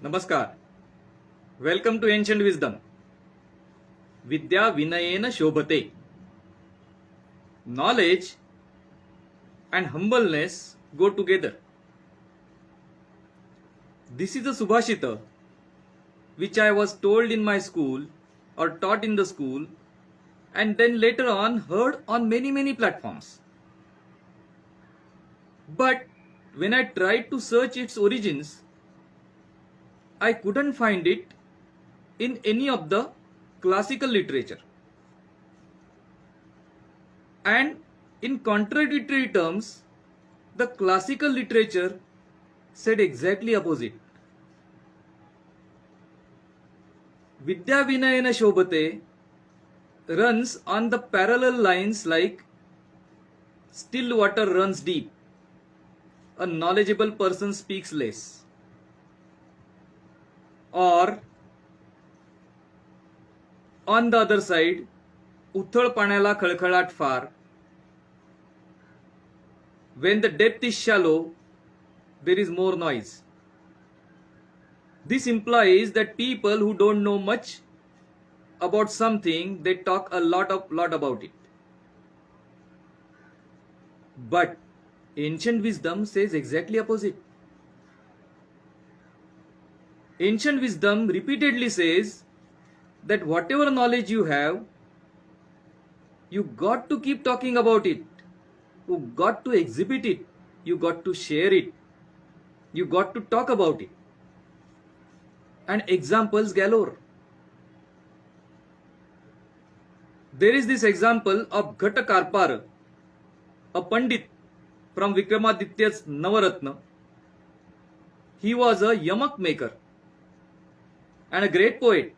Namaskar. Welcome to Ancient Wisdom. Vidya Vinayen Shobhate. Knowledge and humbleness go together. This is a Subhashita which I was told in my school or taught in the school and then later on heard on many platforms. But when I tried to search its origins, I couldn't find it in any of the classical literature. And in contradictory terms, the classical literature said exactly opposite. Vidya Vinayen Shobhate runs on the parallel lines like still water runs deep. A knowledgeable person speaks less. Or on the other side, उथळ पाण्याला खळखळाट फार. When the depth is shallow, there is more noise. This implies that people who don't know much about something, they talk a lot about it. But ancient wisdom says exactly opposite. Ancient wisdom repeatedly says that whatever knowledge you have, you got to keep talking about it. You got to exhibit it. You got to share it. You got to talk about it. And examples galore. There is this example of Ghata Karpara, a Pandit from Vikramaditya's Navaratna. He was a yamak maker and a great poet.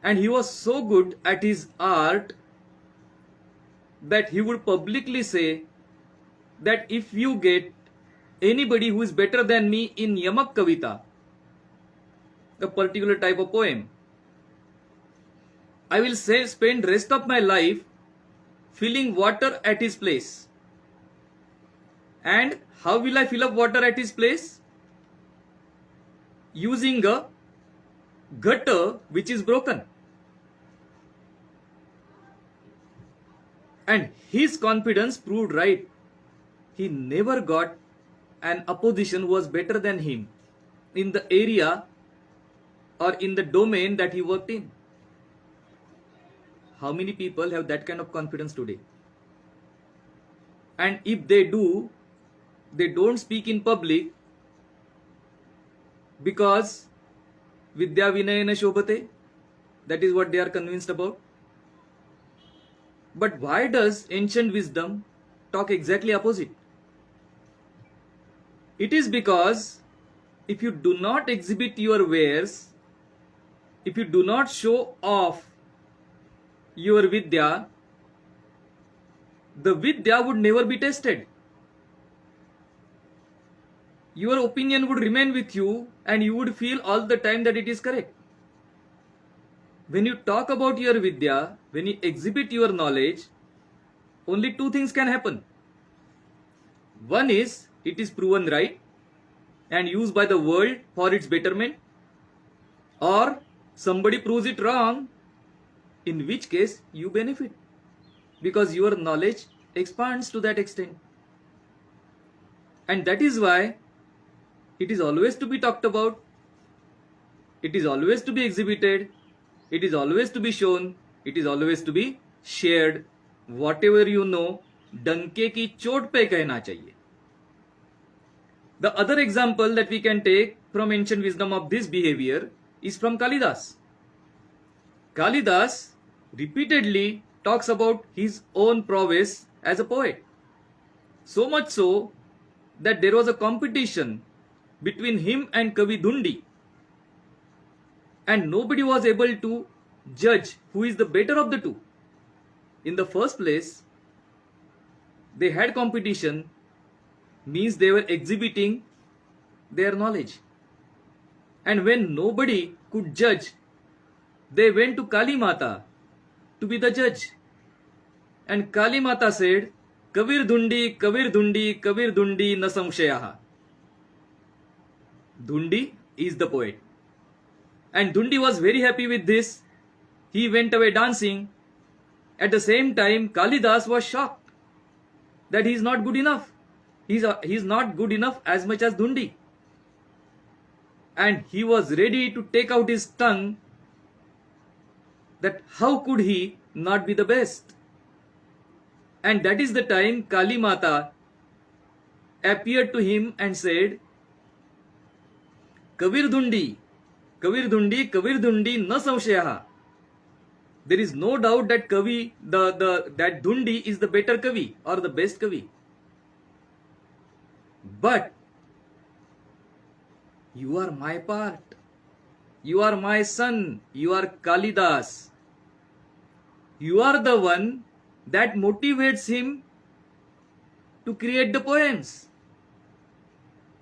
And he was so good at his art that he would publicly say that if you get anybody who is better than me in yamak kavita, a particular type of poem, I will say spend rest of my life filling water at his place. And how will I fill up water at his place? Using a gutter which is broken. And his confidence proved right. He never got an opposition who was better than him in the area or in the domain that he worked in. How many people have that kind of confidence today? And if they do, they don't speak in public because Vidya Vinayen Shobhate, that is what they are convinced about. But why does ancient wisdom talk exactly opposite? It is because if you do not exhibit your wares, if you do not show off your Vidya, the Vidya would never be tested. Your opinion would remain with you and you would feel all the time that it is correct. When you talk about your Vidya, when you exhibit your knowledge, only two things can happen. One is, it is proven right and used by the world for its betterment, or somebody proves it wrong, in which case you benefit because your knowledge expands to that extent. And that is why it is always to be talked about, it is always to be exhibited, it is always to be shown, it is always to be shared. Whatever you know, डंके की चोट पे कहना चाहिए. The other example that we can take from ancient wisdom of this behavior is from Kalidas. Kalidas repeatedly talks about his own prowess as a poet. So much so that there was a competition between him and Kavi Dhundi. And nobody was able to judge who is the better of the two. In the first place, they had competition, means they were exhibiting their knowledge. And when nobody could judge, they went to Kali Mata to be the judge. And Kali Mata said, Kavir Dhundi, na samshayaha. Dhundi is the poet. And Dhundi was very happy with this. He went away dancing. At the same time, Kalidas was shocked that he is not good enough. He is not good enough as much as Dhundi. And he was ready to take out his tongue that how could he not be the best. And that is the time Kali Mata appeared to him and said, Kavir Dhundi, Kavir Dhundi, Kavir Dhundi, na samshayaha. There is no doubt that Kavi, that Dhundi is the better Kavi or the best Kavi. But you are my part. You are my son. You are Kalidas. You are the one that motivates him to create the poems.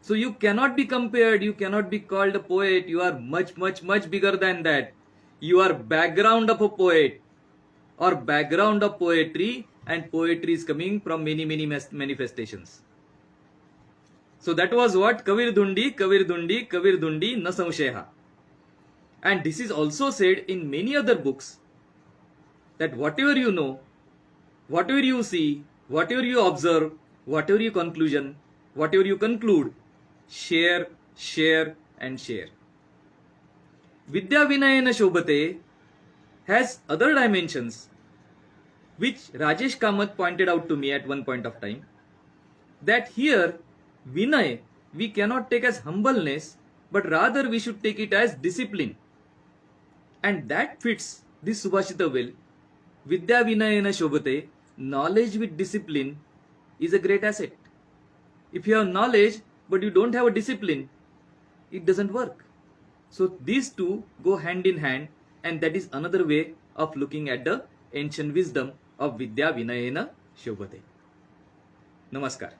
So you cannot be compared. You cannot be called a poet. You are much, much, much bigger than that. You are background of a poet or background of poetry, and poetry is coming from many, many manifestations. So that was what Kavir Dhundi, Kavir Dhundi, Kavir Dhundi, na samshayaha. And this is also said in many other books that whatever you know, whatever you see, whatever you observe, whatever your conclusion, whatever you conclude, share, share and share. Vidya Vinayen Shobhate has other dimensions which Rajesh Kamath pointed out to me at one point of time, that here Vinay we cannot take as humbleness, but rather we should take it as discipline. And that fits this Subhashita well. Vidya Vinayena Shobhate, knowledge with discipline is a great asset. If you have knowledge but you don't have a discipline, it doesn't work. So these two go hand in hand, and that is another way of looking at the ancient wisdom of Vidya Vinayena Shobhate. Namaskar.